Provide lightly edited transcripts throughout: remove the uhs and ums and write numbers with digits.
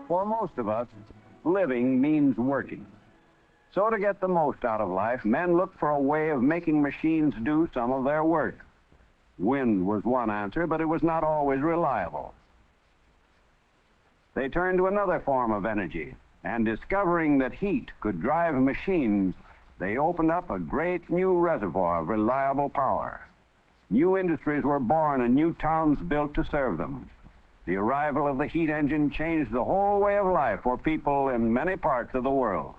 For most of us, living means working. So to get the most out of life, men looked for a way of making machines do some of their work. Wind was one answer, but it was not always reliable. They turned to another form of energy, and discovering that heat could drive machines, they opened up a great new reservoir of reliable power. New industries were born and new towns built to serve them. The arrival of the heat engine changed the whole way of life for people in many parts of the world.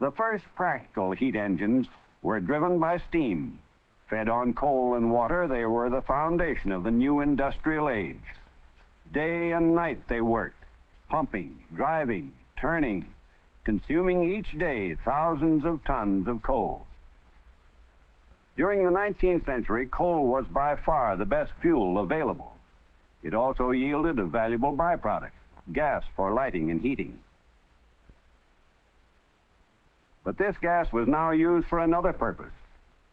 The first practical heat engines were driven by steam. Fed on coal and water, they were the foundation of the new industrial age. Day and night they worked, pumping, driving, turning, consuming each day thousands of tons of coal. During the 19th century, coal was by far the best fuel available. It also yielded a valuable byproduct, gas for lighting and heating. But this gas was now used for another purpose,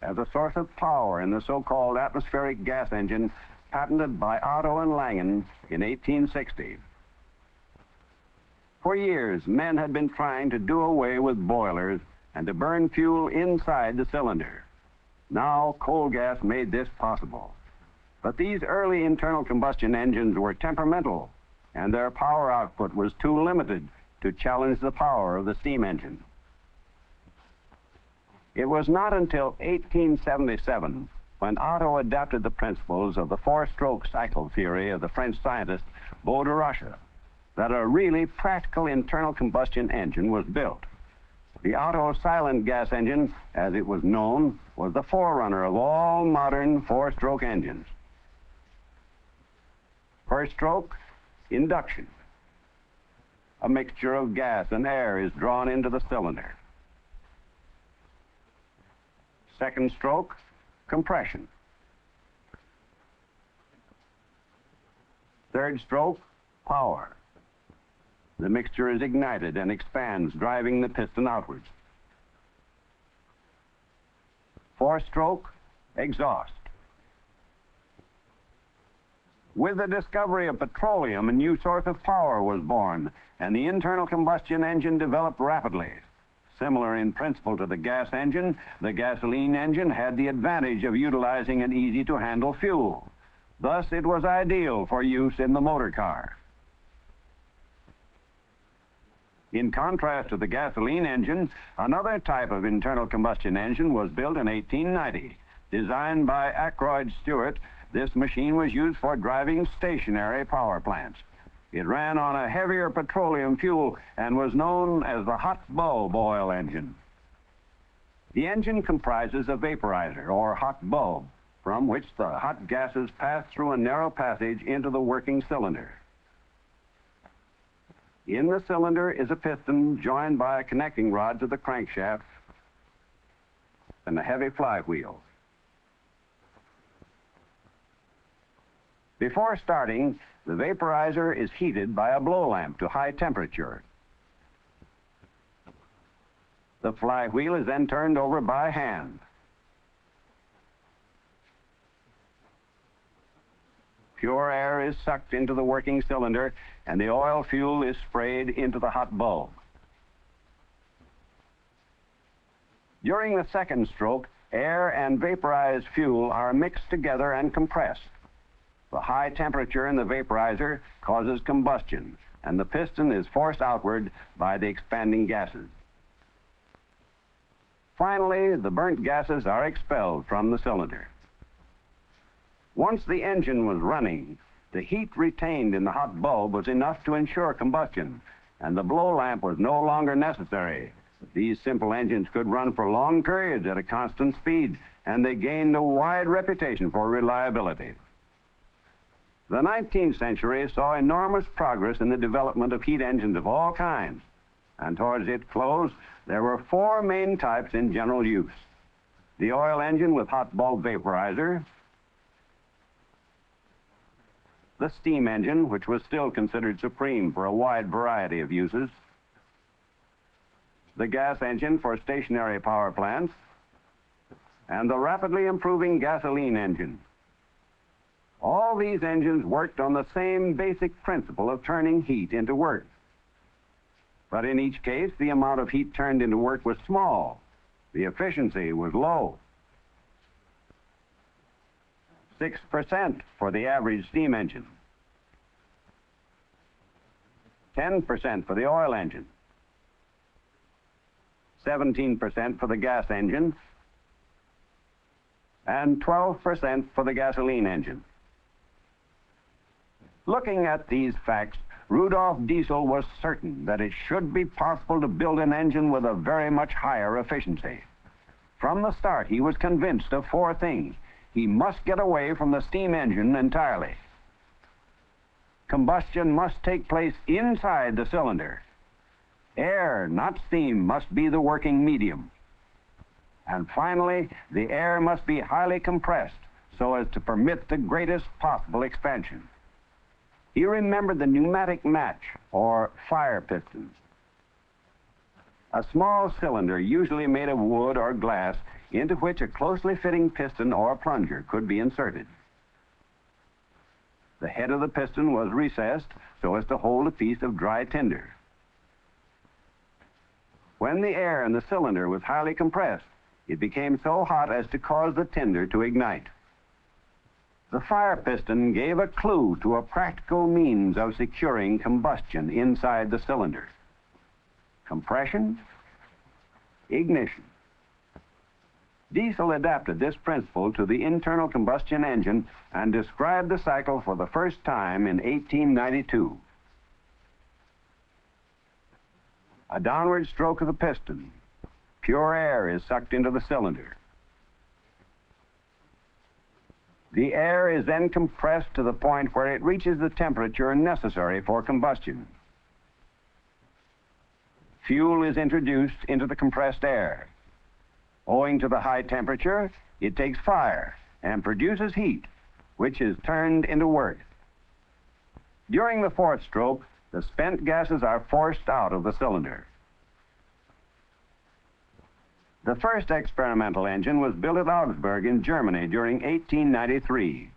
as a source of power in the so-called atmospheric gas engine patented by Otto and Langen in 1860. For years, men had been trying to do away with boilers and to burn fuel inside the cylinder. Now, coal gas made this possible. But these early internal combustion engines were temperamental, and their power output was too limited to challenge the power of the steam engine. It was not until 1877, when Otto adapted the principles of the four-stroke cycle theory of the French scientist Beau de Roche, that a really practical internal combustion engine was built. The Otto silent gas engine, as it was known, was the forerunner of all modern four-stroke engines. First stroke, induction. A mixture of gas and air is drawn into the cylinder. Second stroke, compression. Third stroke, power. The mixture is ignited and expands, driving the piston outwards. Fourth stroke, exhaust. With the discovery of petroleum, a new source of power was born, and the internal combustion engine developed rapidly. Similar in principle to the gas engine, the gasoline engine had the advantage of utilizing an easy-to-handle fuel. Thus, it was ideal for use in the motor car. In contrast to the gasoline engine, another type of internal combustion engine was built in 1890. Designed by Ackroyd Stewart, this machine was used for driving stationary power plants. It ran on a heavier petroleum fuel and was known as the hot bulb oil engine. The engine comprises a vaporizer, or hot bulb, from which the hot gases pass through a narrow passage into the working cylinder. In the cylinder is a piston joined by a connecting rod to the crankshaft and a heavy flywheel. Before starting, the vaporizer is heated by a blow lamp to high temperature. The flywheel is then turned over by hand. Pure air is sucked into the working cylinder, and the oil fuel is sprayed into the hot bulb. During the second stroke, air and vaporized fuel are mixed together and compressed. The high temperature in the vaporizer causes combustion, and the piston is forced outward by the expanding gases. Finally, the burnt gases are expelled from the cylinder. Once the engine was running, the heat retained in the hot bulb was enough to ensure combustion, and the blow lamp was no longer necessary. These simple engines could run for long periods at a constant speed, and they gained a wide reputation for reliability. The 19th century saw enormous progress in the development of heat engines of all kinds, and towards its close, there were four main types in general use: the oil engine with hot bulb vaporizer, the steam engine, which was still considered supreme for a wide variety of uses, the gas engine for stationary power plants, and the rapidly improving gasoline engine. All these engines worked on the same basic principle of turning heat into work. But in each case, the amount of heat turned into work was small. The efficiency was low. 6% for the average steam engine. 10% for the oil engine. 17% for the gas engine. And 12% for the gasoline engine. Looking at these facts, Rudolf Diesel was certain that it should be possible to build an engine with a very much higher efficiency. From the start, he was convinced of four things. He must get away from the steam engine entirely. Combustion must take place inside the cylinder. Air, not steam, must be the working medium. And finally, the air must be highly compressed so as to permit the greatest possible expansion. He remembered the pneumatic match, or fire piston. A small cylinder, usually made of wood or glass, into which a closely fitting piston or plunger could be inserted. The head of the piston was recessed so as to hold a piece of dry tinder. When the air in the cylinder was highly compressed, it became so hot as to cause the tinder to ignite. The fire piston gave a clue to a practical means of securing combustion inside the cylinder. Compression, ignition. Diesel adapted this principle to the internal combustion engine and described the cycle for the first time in 1892. A downward stroke of the piston. Pure air is sucked into the cylinder. The air is then compressed to the point where it reaches the temperature necessary for combustion. Fuel is introduced into the compressed air. Owing to the high temperature, it takes fire and produces heat, which is turned into work. During the fourth stroke, the spent gases are forced out of the cylinder. The first experimental engine was built at Augsburg in Germany during 1893.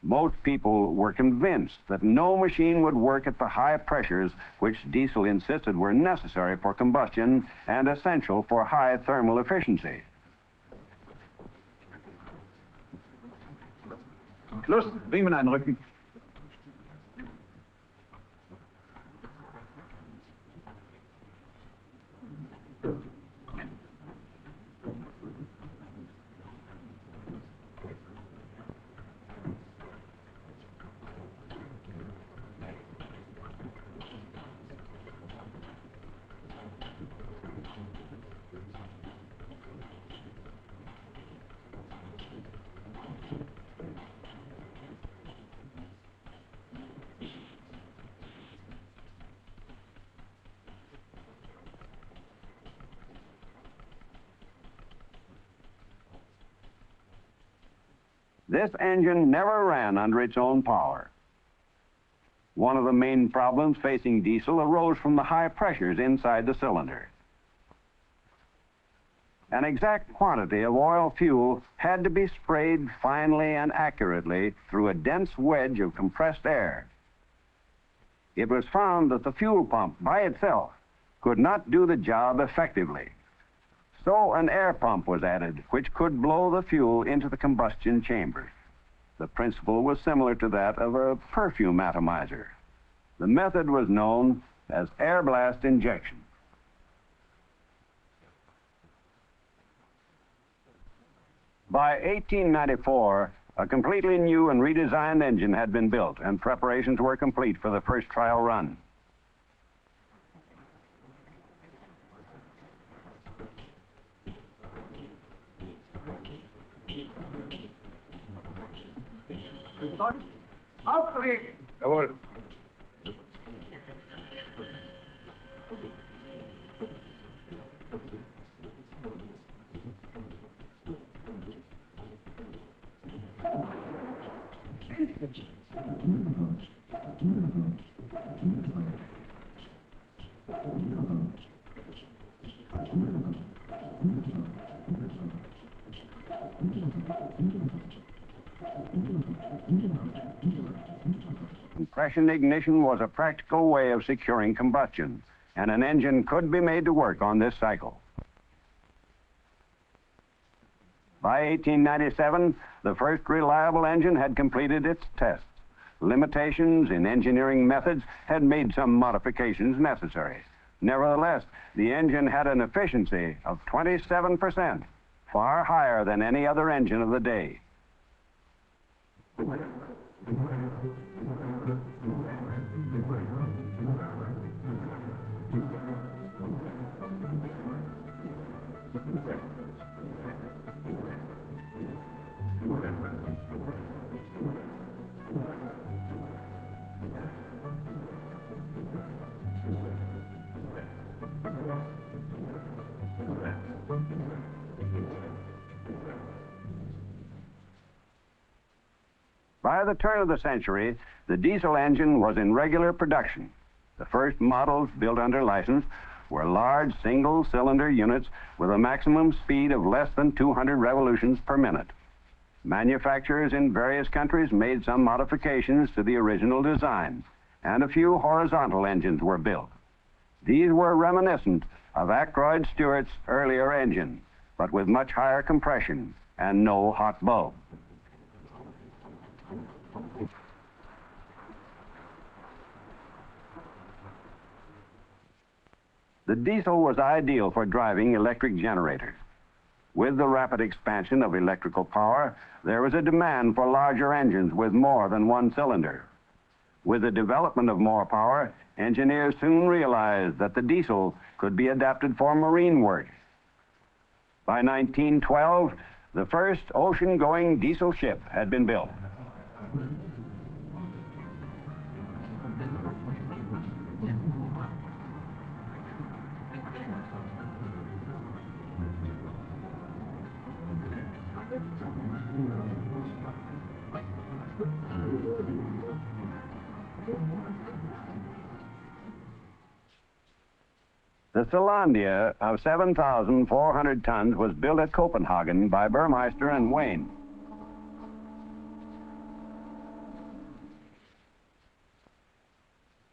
Most people were convinced that no machine would work at the high pressures which Diesel insisted were necessary for combustion and essential for high thermal efficiency. Schluss, Riemen einrücken. This engine never ran under its own power. One of the main problems facing Diesel arose from the high pressures inside the cylinder. An exact quantity of oil fuel had to be sprayed finely and accurately through a dense wedge of compressed air. It was found that the fuel pump by itself could not do the job effectively. So an air pump was added, which could blow the fuel into the combustion chamber. The principle was similar to that of a perfume atomizer. The method was known as Airless Injection. By 1894, a completely new and redesigned engine had been built, and preparations were complete for the first trial run. Aufgeregt! Jawohl. Compression ignition was a practical way of securing combustion, and an engine could be made to work on this cycle. By 1897, the first reliable engine had completed its tests. Limitations in engineering methods had made some modifications necessary. Nevertheless, the engine had an efficiency of 27%, far higher than any other engine of the day. By the turn of the century, the diesel engine was in regular production. The first models built under license were large single-cylinder units with a maximum speed of less than 200 revolutions per minute. Manufacturers in various countries made some modifications to the original design, and a few horizontal engines were built. These were reminiscent of Ackroyd Stewart's earlier engine, but with much higher compression and no hot bulb. The diesel was ideal for driving electric generators. With the rapid expansion of electrical power, there was a demand for larger engines with more than one cylinder. With the development of more power, engineers soon realized that the diesel could be adapted for marine work. By 1912, the first ocean-going diesel ship had been built. The Zealandia of 7,400 tons was built at Copenhagen by Burmeister and Wayne.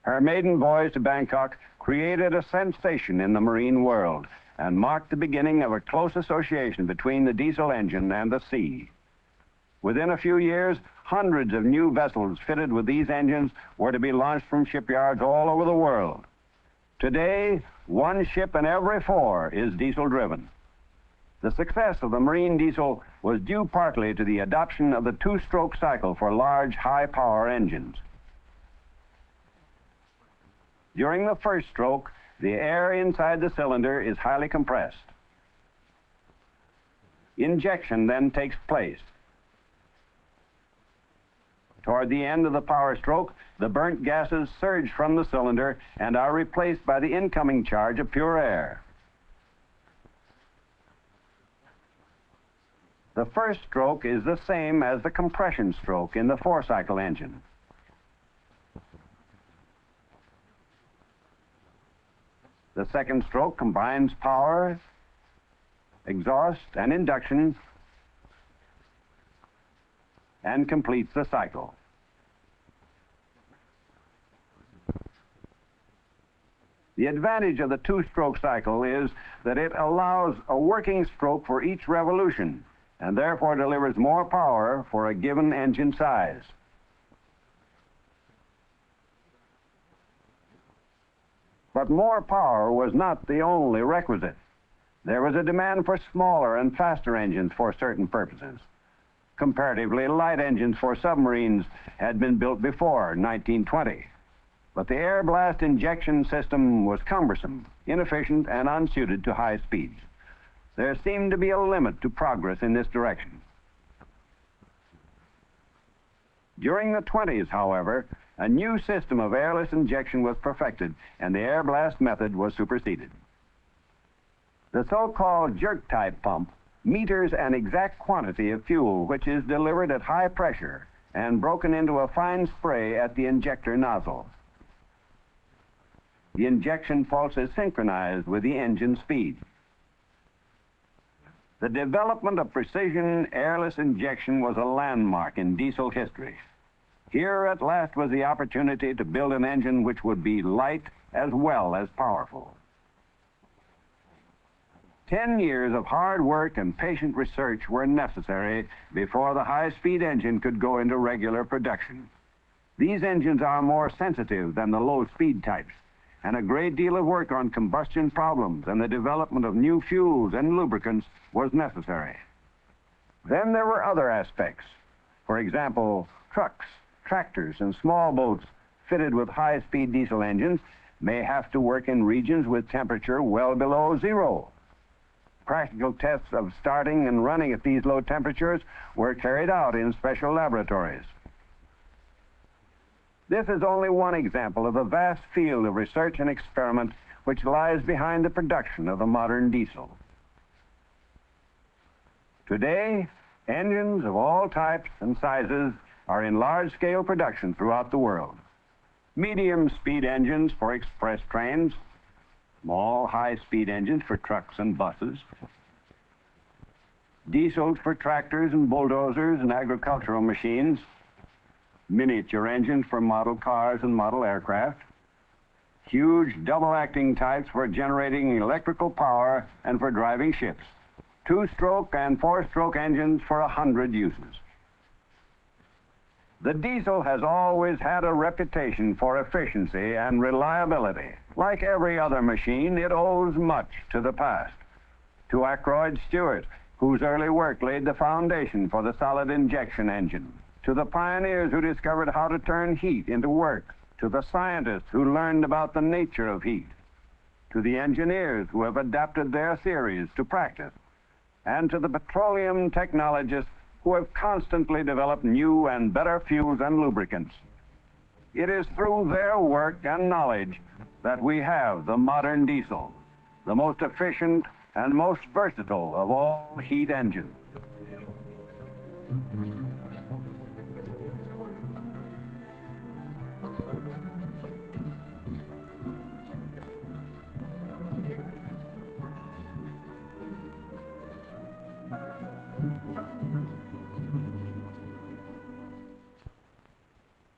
Her maiden voyage to Bangkok created a sensation in the marine world and marked the beginning of a close association between the diesel engine and the sea. Within a few years, hundreds of new vessels fitted with these engines were to be launched from shipyards all over the world. Today, one ship in every 4 is diesel-driven. The success of the marine diesel was due partly to the adoption of the 2-stroke cycle for large, high-power engines. During the first stroke, the air inside the cylinder is highly compressed. Injection then takes place. Toward the end of the power stroke, the burnt gases surge from the cylinder and are replaced by the incoming charge of pure air. The first stroke is the same as the compression stroke in the 4-cycle engine. The second stroke combines power, exhaust, and induction and completes the cycle. The advantage of the 2-stroke cycle is that it allows a working stroke for each revolution and therefore delivers more power for a given engine size. But more power was not the only requisite. There was a demand for smaller and faster engines for certain purposes. Comparatively light engines for submarines had been built before 1920, but the air blast injection system was cumbersome, inefficient, and unsuited to high speeds. There seemed to be a limit to progress in this direction. During the 20s, however, a new system of airless injection was perfected, and the air blast method was superseded. The so-called jerk-type pump meters an exact quantity of fuel which is delivered at high pressure and broken into a fine spray at the injector nozzle. The injection pulse is synchronized with the engine speed. The development of precision airless injection was a landmark in diesel history. Here at last was the opportunity to build an engine which would be light as well as powerful. 10 years of hard work and patient research were necessary before the high-speed engine could go into regular production. These engines are more sensitive than the low-speed types, and a great deal of work on combustion problems and the development of new fuels and lubricants was necessary. Then there were other aspects. For example, trucks, tractors, and small boats fitted with high-speed diesel engines may have to work in regions with temperature well below zero. Practical tests of starting and running at these low temperatures were carried out in special laboratories. This is only one example of the vast field of research and experiment which lies behind the production of the modern diesel. Today, engines of all types and sizes are in large-scale production throughout the world. Medium-speed engines for express trains, small high-speed engines for trucks and buses, diesels for tractors and bulldozers and agricultural machines, miniature engines for model cars and model aircraft, huge double-acting types for generating electrical power and for driving ships, two-stroke and four-stroke engines for 100 uses. The diesel has always had a reputation for efficiency and reliability. Like every other machine, it owes much to the past. To Ackroyd Stewart, whose early work laid the foundation for the solid injection engine. To the pioneers who discovered how to turn heat into work. To the scientists who learned about the nature of heat. To the engineers who have adapted their theories to practice. And to the petroleum technologists who have constantly developed new and better fuels and lubricants. It is through their work and knowledge that we have the modern diesel, the most efficient and most versatile of all heat engines.